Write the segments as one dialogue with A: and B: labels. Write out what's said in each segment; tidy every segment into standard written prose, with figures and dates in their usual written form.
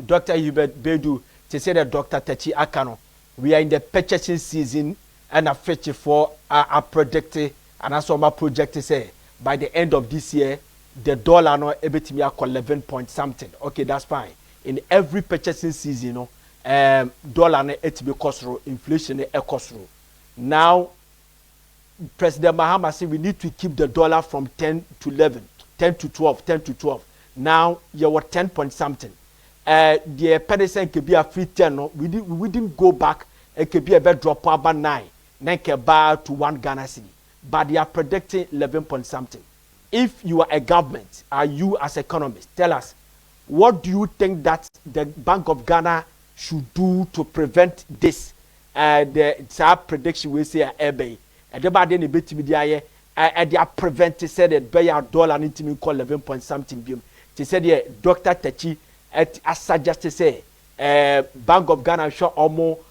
A: Dr. Hubert Baidoo, to say that Dr. Techi Akano, we are in the purchasing season and a fetch for a project, and as my project say by the end of this year, the dollar no able to be 11 point something. Okay, that's fine. In every purchasing season, dollar no it be cost inflation cost. Now, President Mahama said we need to keep the dollar from 10 to 11, 10 to 12, 10 to 12. Now you were 10 point something. The pedestal could be a free 10. No, we didn't go back. It could be a bed drop about 9 bar to 1 Ghana cedi. But they are predicting 11 point something. If you are a government, are you as economists, tell us, what do you think that the Bank of Ghana should do to prevent this? The prediction we say ebay. And the bad any bit media they are prevented said that buy a dollar into me call 11 point something beam. They said yeah, Dr. Techi as suggested say Bank of Ghana show almost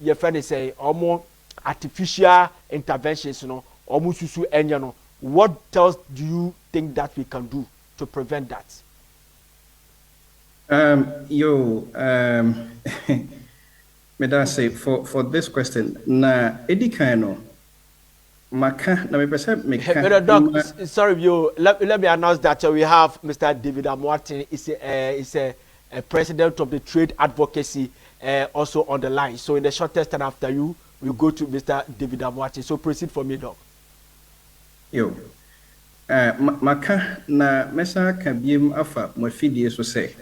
A: your friend say almost artificial interventions, you know, almost susu enyano. What else do you think that we can do to prevent that?
B: May I say for this question, na edikano maka na me pese meka.
A: Doc, sorry, let me announce that we have Mr. David Amwati is a president of the Trade Advocacy also on the line. So in the shortest time after you, we'll go to Mr. David Amwati. So proceed for me, Doc.
B: Maka na mesa kabiem afa mafidie so say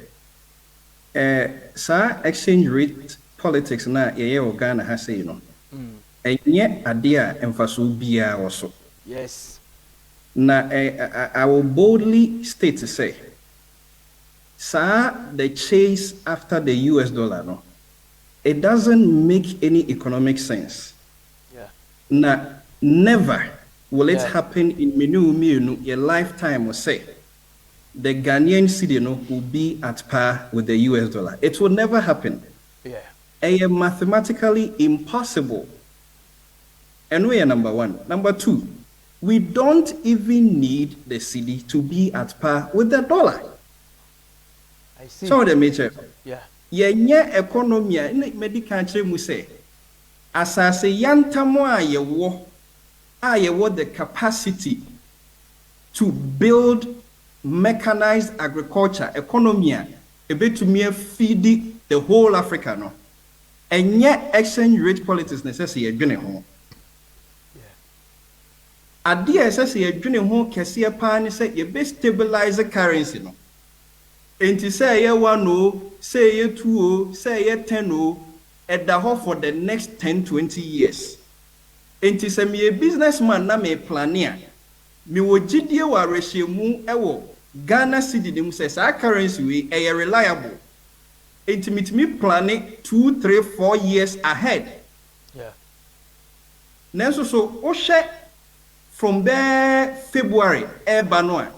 B: sa exchange rate politics na yeye o Ghana ha say no enye ade a emfaso bia also.
A: Yes.
B: Na I will boldly state to say sa the chase after the US dollar no, it doesn't make any economic sense.
A: Yeah.
B: Na never will it happen in your lifetime or say the Ghanaian cedi no will be at par with the US dollar. It will never happen.
A: Yeah.
B: It is mathematically impossible. And we are number one. Number two, we don't even need the cedi to be at par with the dollar.
A: I see.
B: So the major.
A: Yeah.
B: Yenye economy medical mu say asase yantamo a yewo the capacity to build mechanized agriculture economy a betumi feed the whole Africa no. Enye exchange rate politics necessary adwene ho. Ade necessary adwene ho kese pa ne say ye be stabilize currency no. Enti say ye 1 o, say ye 2 o, say ye 10 o, edda ho for the next 10-20 years. Enti se me businessman na me plania me wo gidie wa rehyiemu ewo Ghana cedi nim se sa currency we e reliable. Enti me planning 2, 3, 4 years ahead.
A: Yeah.
B: Nenso so o hye from there February eba no a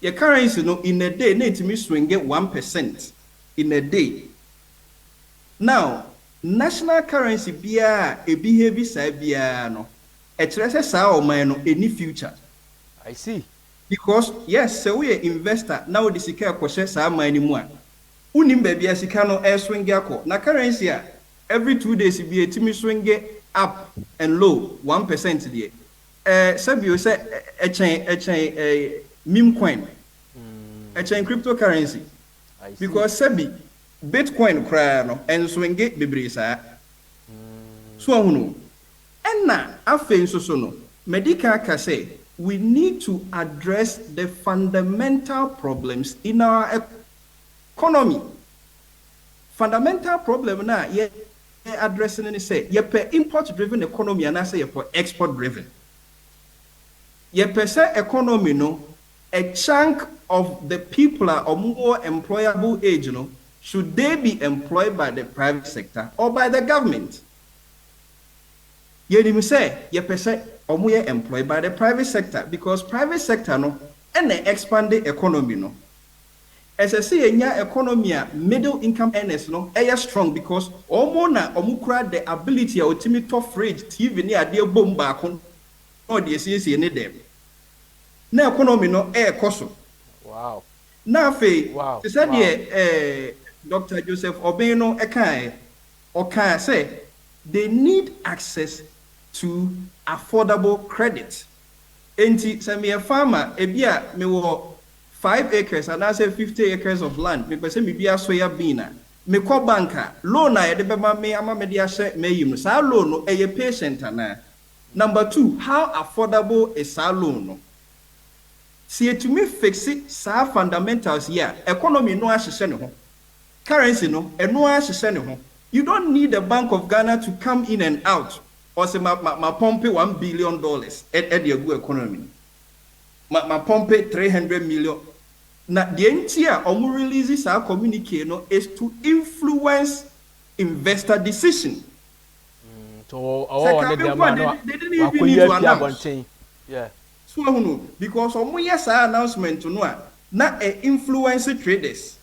B: your currency no in a day na itimi swing 1% in a day. Now national currency bia e behave sa bia no e kire se sa o man no any future.
A: I see.
B: Because yes, so we investor now the sika akoshe sa man ni mu a unim ba bia sika no e swing akọ na currency a every 2 days bia itimi swing up and low 1% there. Sabio say a chain meme coin, a chain cryptocurrency. Because Sabi Bitcoin cry no and swing it bibrisa. So no. And now after so no medical can say we need to address the fundamental problems in our economy. Fundamental problem now ye addressing and say ye per import driven economy and I say ye for export driven. Ye per se economy no a chunk of the people are more employable age, you know, should they be employed by the private sector or by the government? Ye didn't say ye per se or employed by the private sector because private sector no and the expanded economy no. As I say, in your economy, middle income earners no are strong because omona omukra the ability of ultimate top fridge TV near dear bomb back on or the CC need them. Now economy no air cost.
A: Wow.
B: Now fe
A: wow.
B: Said Dr. Joseph Obeno Okan say they need access to affordable credit. Enti se me a farmer ebia me wo 5 acres and I say 50 acres of land me pese me bia soya bean me call banker loan na de bema me ama me dia hye me yim sa loan no eye patient na. Number 2, how affordable is sa loan no? See to me fix it sa fundamentals here. Economy no ahye ne ho. Currency no eno ahye ne ho. You don't need the Bank of Ghana to come in and out. Or say my pump $1 billion at the good economy. My pump $300 million. Now the entire releases our communique no is to influence investor decision.
A: So
B: they didn't even need to announce.
A: Yeah.
B: So because yes announcement to know na influence traders.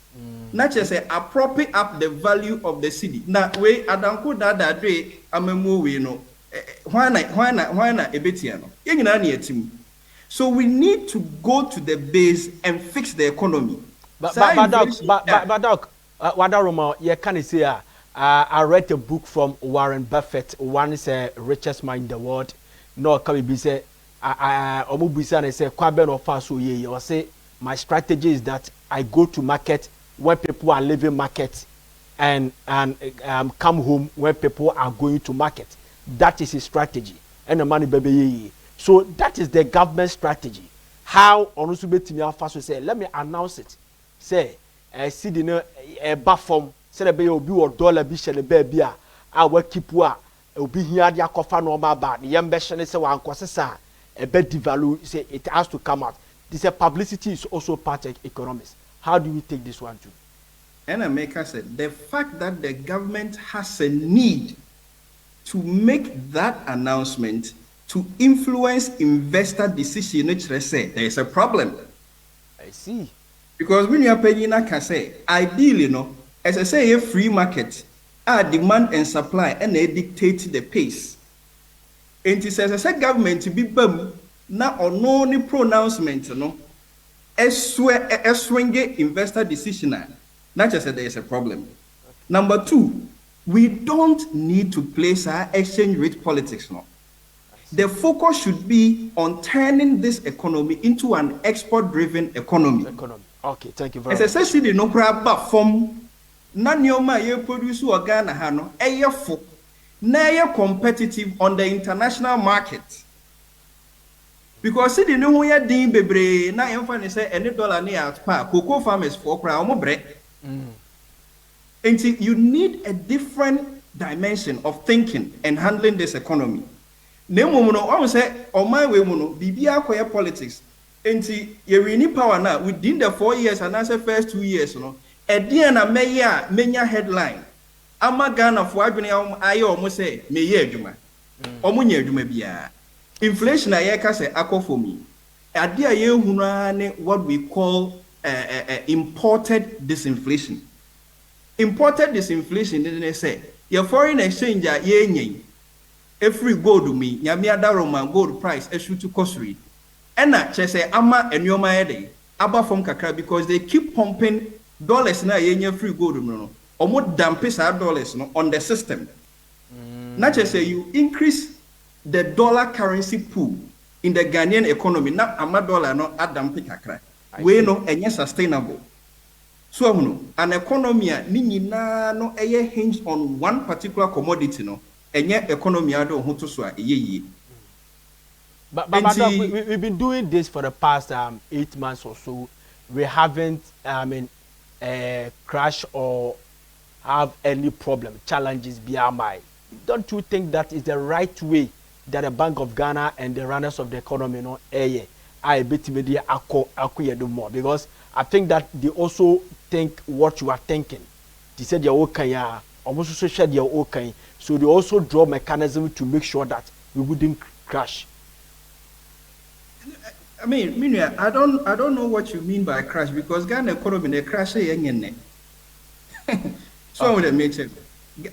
B: Not just say appropriate up the value of the city. Now we adanko that day amemu we no. So we need to go to the base and fix the economy.
A: But Doc, Wadaroma, you can say I read a book from Warren Buffett. One is the richest man in the world. No, can be say Omubisa say Kwaben or Faso ye or say my strategy is that I go to market where people are leaving market and come home where people are going to market. That is his strategy. And the money baby. So that is the government strategy. How Onusubetimi Faso say, let me announce it. Say, see the bafom, say the baby will be $1 be shell baby. I will keep wa will be here the akofa no bad. The young beshen say one kwasesa a bed devalue say it has to come out. This publicity is also part of economics. How do we take this one too?
B: And America said the fact that the government has a need to make that announcement to influence investor decision, which they say there is a problem.
A: I see. Because
B: when you are paying, can say ideally, no, as I say, a free market, demand and supply, and they dictate the pace. And it says, as a government to be bum, now or no pronouncement, no, as swing investor decision, not just that there is a problem. Number 2. We don't need to place our exchange rate politics now. The focus should be on turning this economy into an export-driven economy.
A: Okay, thank you very much.
B: As I said, no crab from Nanyoma ye produce or Ghana hano, na competitive on the international market. Because see the no we are doing bebre na emfa say any dollar near pa cocoa farmers for crowd mo bre. And see, you need a different dimension of thinking and handling this economy. Nemono, I say, on my way, mono, BBA queer politics. And see, you need power now within the 4 years and as the first 2 years, you know. A Diana Maya headline. Ama Ghana for I almost say, Maye Juma. Omunya Juma Bia. Inflation, I say, ako for me. A dear you what we call imported disinflation. Imported disinflation, didn't say. Your foreign exchange, every gold to me, Yamia Daroma gold price, a shoot to costly. And that say, Ama and your Mayade, Abba from Kakra, because they keep pumping dollars na free gold, no, or more dampes our dollars no, on the system. Not just say you increase the dollar currency pool in the Ghanaian economy, not Ama dollar, no, Adam Kakra. We know and yes, sustainable. So an economy no hinged on one particular commodity no and yet economy
A: But we've been doing this for the past 8 months or so. We haven't crash or have any problem, challenges BMI. Don't you think that is the right way that the Bank of Ghana and the runners of the economy no I bet media acquire more, because I think that they also think what you are thinking. They said you're okay, almost so said you're okay. So they also draw mechanism to make sure that we wouldn't crash.
B: I mean, I don't know what you mean by crash, because Ghana economy they crash so I would make sense.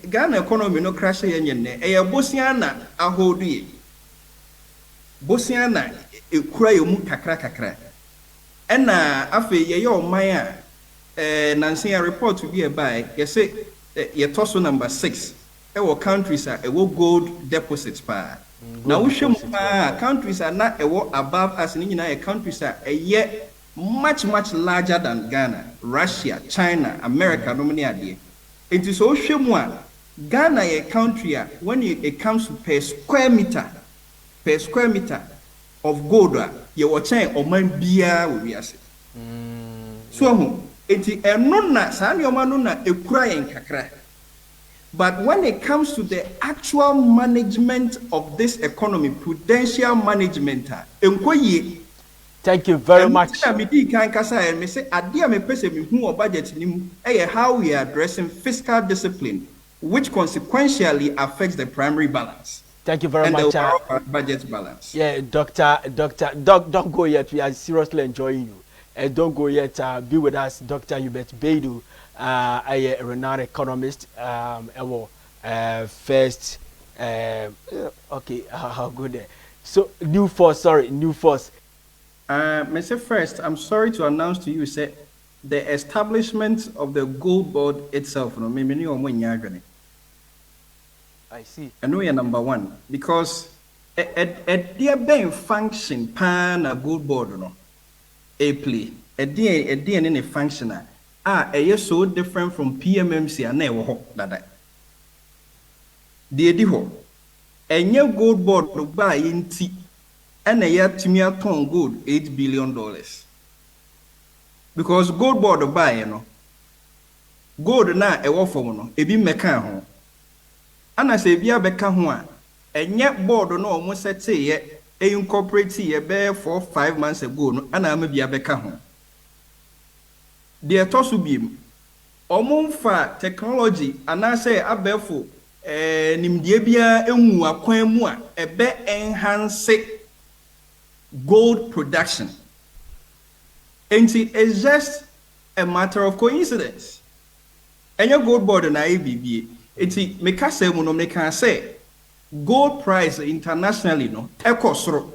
B: Ghana economy no crash Bosiana a hold ye. Bosiana e kura yo mu kakra kakra. And afe ye yo maya Nancy a report to be a buy. You say you toss number 6. Our countries are gold deposits pa. Now we show countries are not above us in United countries are a year much larger than Ghana, Russia, China, America, no many idea. It is also one. Ghana a country when it comes to per square meter of gold, you will change or man beer will be as so it is a nona sanyomanuna a crying kakra. But when it comes to the actual management of this economy, prudential management,
A: thank you very much.
B: How we are addressing fiscal discipline, which consequentially affects the primary balance.
A: Thank you very much.
B: The budget balance.
A: Yeah, Doctor, don't go yet. We are seriously enjoying you. Don't go yet. Be with us, Dr. Hubert Baidoo, a renowned economist. First, okay, I'll go there. So, new force.
B: Mr. First, I'm sorry to announce to you, say, the establishment of the gold board itself, no,
A: I see.
B: I know you're number one because a dear being function pan a gold board, no, a play a dear in a functioner. A so different from PMMC and never hope that. Dear Diho, a new gold board to buy in tea. And a year Timia ton gold $8 billion. Because gold board buy, you know. Gold na a waffle, a be mecan. And I say, Bia Becca, and yet board no almost set say, a incorporate a bear for 5 months ago, and I may be a becca. Dear Tossubim, almost far technology, and I say, a bearful, Nimdiabia, a quemua, a bear enhance gold production. And it's just a matter of coincidence. And your gold board and IBB, it's me say gold price internationally no ekosoro.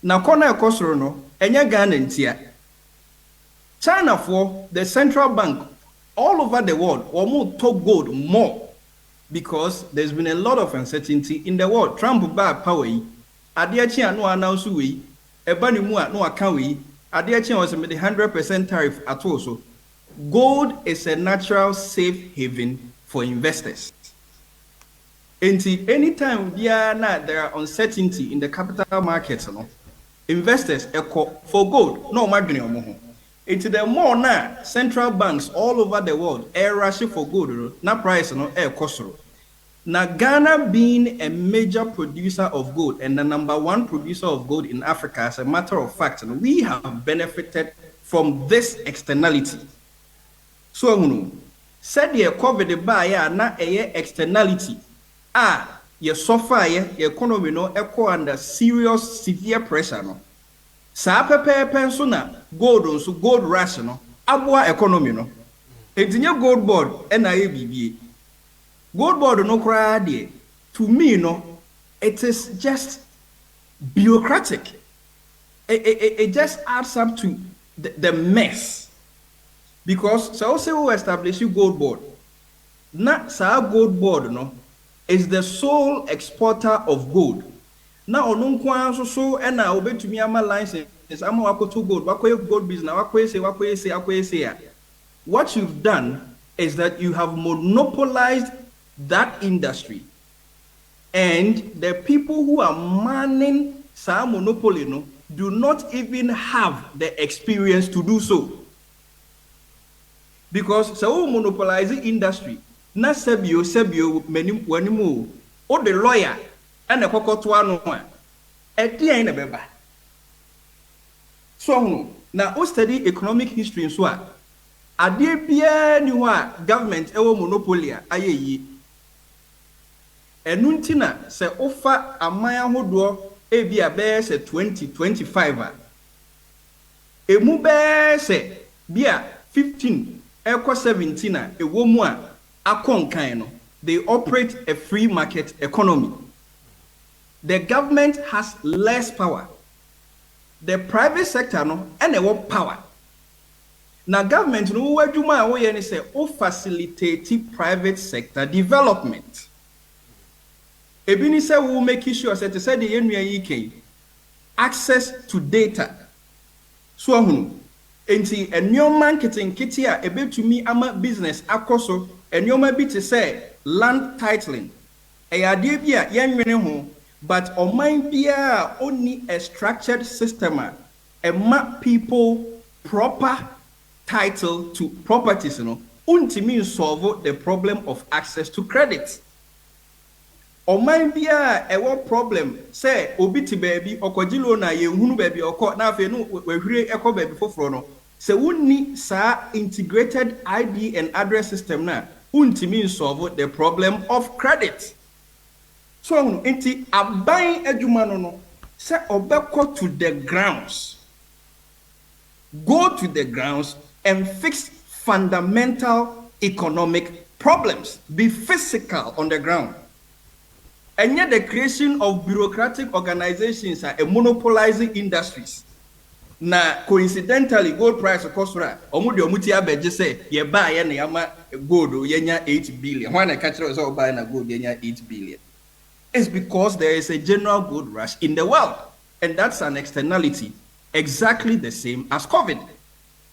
B: Na kona ekosoro no enya Ghana ntia. China for the central bank all over the world almost took gold more because there's been a lot of uncertainty in the world. Trump buy power. Adiachi no announce we ebani mu no account we Adiachi was with the 100% tariff at all. So gold is a natural safe haven for investors. Anytime there are uncertainty in the capital markets, no, investors for gold, no margin. It's the more now central banks all over the world air rush for gold, na price no air cost. Now Ghana being a major producer of gold and the #1 producer of gold in Africa, as a matter of fact, we have benefited from this externality. So said the COVID buy na a externality. You suffer your economy no echo under serious severe pressure no. Sa pepe so na gold so gold rush no aboa economy no. Etinye gold board na ABBA. Gold board no kra de to me no it is just bureaucratic. It just adds up to the mess. Because so say we establish you gold board. Na sa gold board no is the sole exporter of gold. Now on so and now obetumi ama license ama wakoto gold wakoye gold business wakoye say. What you've done is that you have monopolized that industry, and the people who are manning some monopoly no do not even have the experience to do so. Because so monopolizing industry na sebio many wanimu o the lawyer and the kokoto anu na beba. So now o study economic history so ade bia ni ho a government ewo monopoly ayeyi enunti na se ofa aman ahodo e bia be se 2025 a emu be se bia 15 Eco 17 a woman a they operate a free market economy. The government has less power. The private sector no and power. Now, government, no where do my way and say, oh, facilitate private sector development. Ebini say, will make sure that say the NUA access to data. So, enti enyo marketing kiti a ebe to me ama business akoso enyo ma bi te say land titling. Ade bi a yenwene ho, but oman bia only a structured system a map people proper title to properties, you know, untimi solve the problem of access to credit. Oman bia ewo problem say obi ti baby okogilo na ye hunu baby okọ na afi no wehire ekọ baby foforo no se wonni sa integrated ID and address system na untimi solve the problem of credit. So enti aban adwuma no say obekọ to the grounds, go to the grounds and fix fundamental economic problems, be physical on the ground. And yet the creation of bureaucratic organizations are monopolizing industries. Now, coincidentally, gold price of course, omuti abeje say, ye buy any yama gold, yenya 8 billion. When I catch us all buying a gold, yenya 8 billion. It's because there is a general gold rush in the world. And that's an externality, exactly the same as COVID.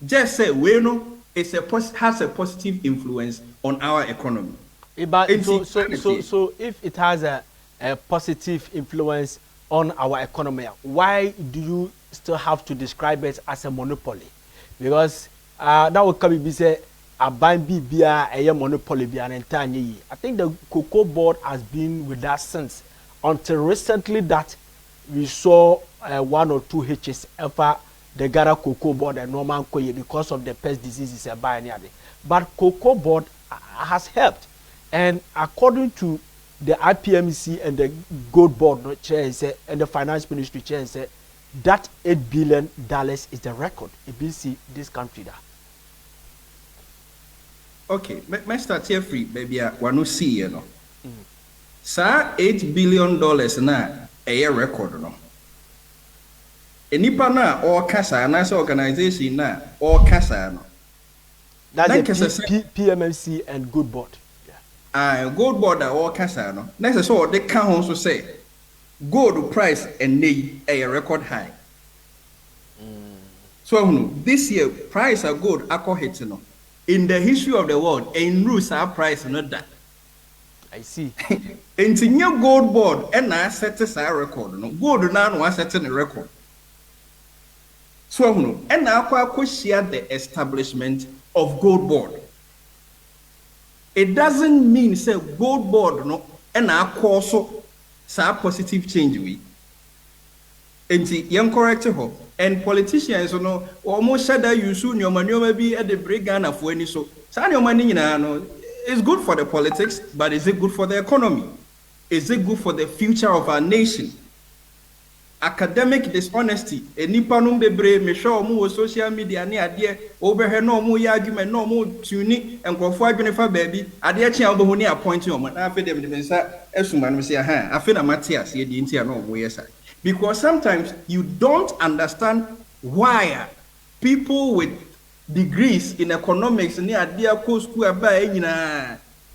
B: Just say, we know it's has a positive influence on our economy.
A: So if it has a positive influence on our economy, why do you still have to describe it as a monopoly? Because that would come be say a buying BBA a monopoly be an entire year. I think the cocoa board has been with us since until recently that we saw 1 or 2 hitches ever the Gara cocoa board and normal koye because of the pest diseases a buying. But cocoa board has helped. And according to the IPMC and the gold board chair and the finance ministry chair said that $8 billion is the record ABC this country da.
B: Okay, me start here free baby wanu see you know. Sa $8 billion na a record no. Enipa na or kasa na say organization na or kasa no.
A: That's the PMMC and gold board.
B: Gold board or kasa no. Next so they can also say gold price and a record high. So this year price of gold ako hit no. In the history of the world, in rules our price not that.
A: I see.
B: Into new gold board and I set a record. No gold now was setting a record. So and now I share the establishment of gold board. It doesn't mean say gold board no and I also say positive change we. And young correct ho. And politicians, you know, almost said that you soon your money may be at the break Ghana for any so. Your money, it's good for the politics, but is it good for the economy? Is it good for the future of our nation? Academic dishonesty, a nipanum bebre, me show more social media near dear, over her no more argument, no more tuning, and go for a baby. I dear child who near point you on. I feel them as soon say, I feel a Matthias, you didn't hear no way. Because sometimes you don't understand why people with degrees in economics near their course school are buying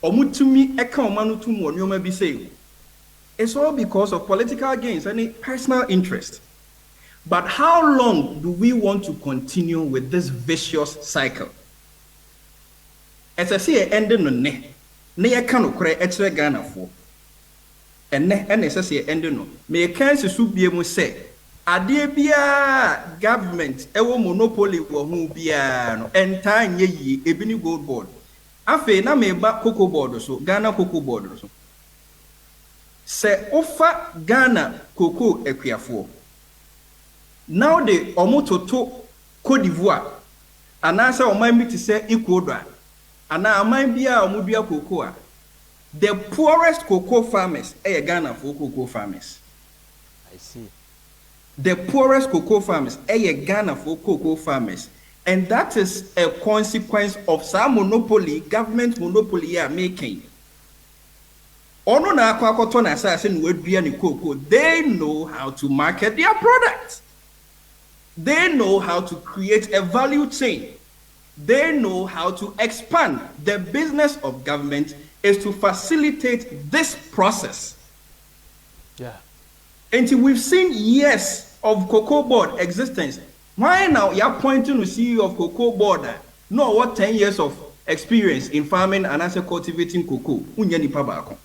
B: omutumi economy you may be saying. It's all because of political gains and personal interest. But how long do we want to continue with this vicious cycle? As I say, ending on ne cannot create extra Ghana for. And necessary ending no. Me can be able say, Adebia government, ewo monopoly wo hu bia no entire ye ebini gold board. Afe na me ba cocoa board so, Ghana cocoa board so. Se offer Ghana cocoa ekwiafo. Now the omototo Cote d'Ivoire. Anasa oman mi ti say Ecuador. Ana aman bia omudua cocoa. The poorest cocoa farmers are Ghana for cocoa farmers.
A: I see.
B: The poorest cocoa farmers are Ghana for cocoa farmers. And that is a consequence of some monopoly, government monopoly you are making. Ono na akwakoto na assassin wedua ni cocoa. They know how to market their products. They know how to create a value chain. They know how to expand. The business of government is to facilitate this process.
A: Yeah.
B: Until we've seen years of cocoa board existence. Why now you're pointing to CEO of cocoa board? No, what 10 years of experience in farming and also cultivating cocoa? Unyani pabako.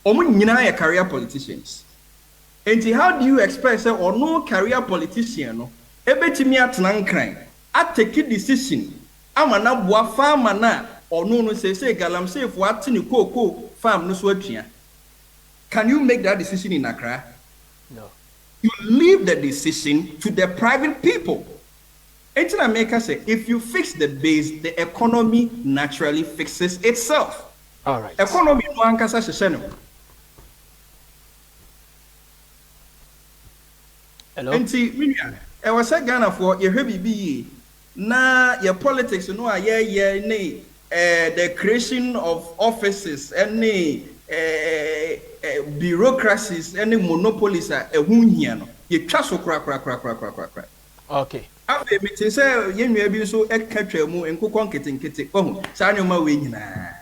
B: Omunyina career politicians. And how do you expect say or no career politician no ebetimi atena nkran atake decision amana boa farmer na or no say galamsey for atene cocoa farm no so atua? Can you make that decision in Accra?
A: No.
B: You leave the decision to the private people. Anything America say, if you fix the base, the economy naturally fixes itself.
A: All right.
B: Economy no ankasa shesheno.
A: Hello.
B: Enti minia, e was say Ghana for ye bibi na your politics no aye ne the creation of offices any bureaucracies any monopolies a ehunhia no ye twa so kra.
A: Okay.
B: Afi me tin say ye nua bi so e ka twa mu enkokon ketenkete ohun sa nyoma we nyina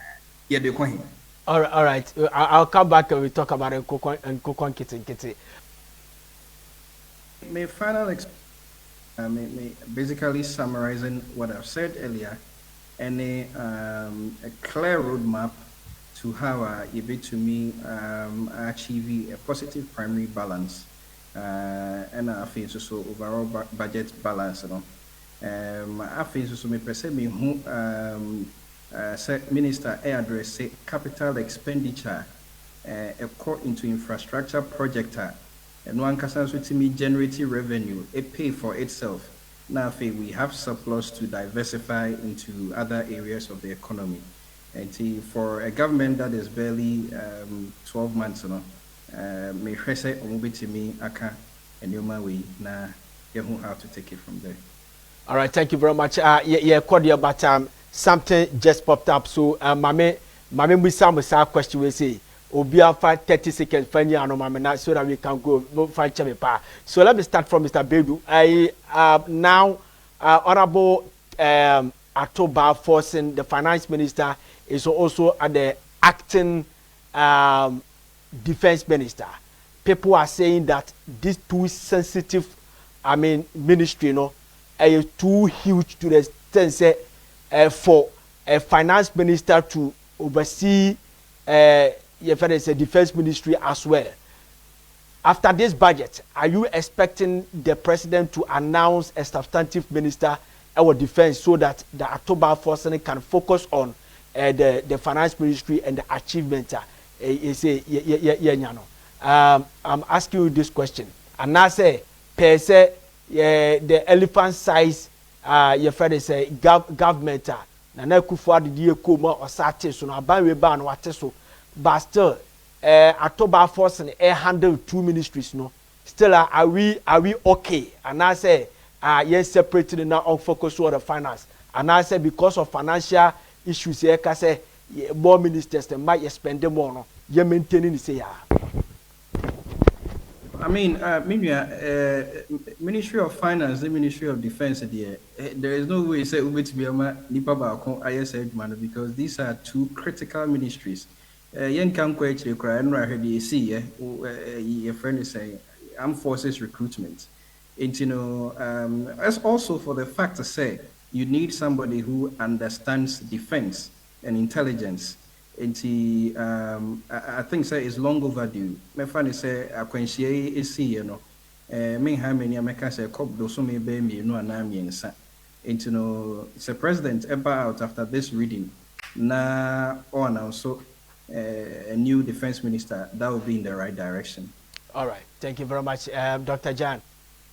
B: ye de kwan.
A: All right. I'll come back and we talk about enkokon ketenkete.
B: My final basically summarizing what I've said earlier, and a clear roadmap to how you be to me achieve a positive primary balance and I feel so overall budget balance. You know, I feel so me perceive me who minister address say capital expenditure a core into infrastructure project. And one can also me generating revenue, it pay for itself. Now we have surplus to diversify into other areas of the economy. And for a government that is barely 12 months, you know, may say to me aka and your way na you have to take it from there.
A: All right, thank you very much. Yeah, Cordia, but something just popped up. So mame we some question we say. Obia 30 seconds so that we can go find Chemepa. So let me start from Mr. Baidoo. I now Honorable Atoba forcing the finance minister is also at the acting defense minister. People are saying that this too sensitive, ministry, is too huge to the extent for a finance minister to oversee it's a defense ministry as well. After this budget, are you expecting the president to announce a substantive minister our defense so that the October forcing can focus on the finance ministry and the achievement? I'm asking you this question. And I say, per se, the elephant size, your friend say government. Na kufuwa di kuma osate so na ban we ban wate so. But still, October force and handle two ministries, no. Still, are we okay? And I say, yes, separated now on focus on the finance. And I say because of financial issues, here, I say more ministers they might spend more. No, you maintaining the say.
B: Ministry of Finance, the Ministry of Defense, there is no way say to be a because these are two critical ministries. Yen can quite cry and right here see your friend is saying armed forces recruitment. And as also for the fact to say you need somebody who understands defense and intelligence. And I think say it's long overdue. My friend say akwanhie esi me ha many America say cop do so me be me no anam yensa. It's a president about after this reading na on also a new defense minister, that would be in the right direction.
A: All right. Thank you very much, Dr. Jan.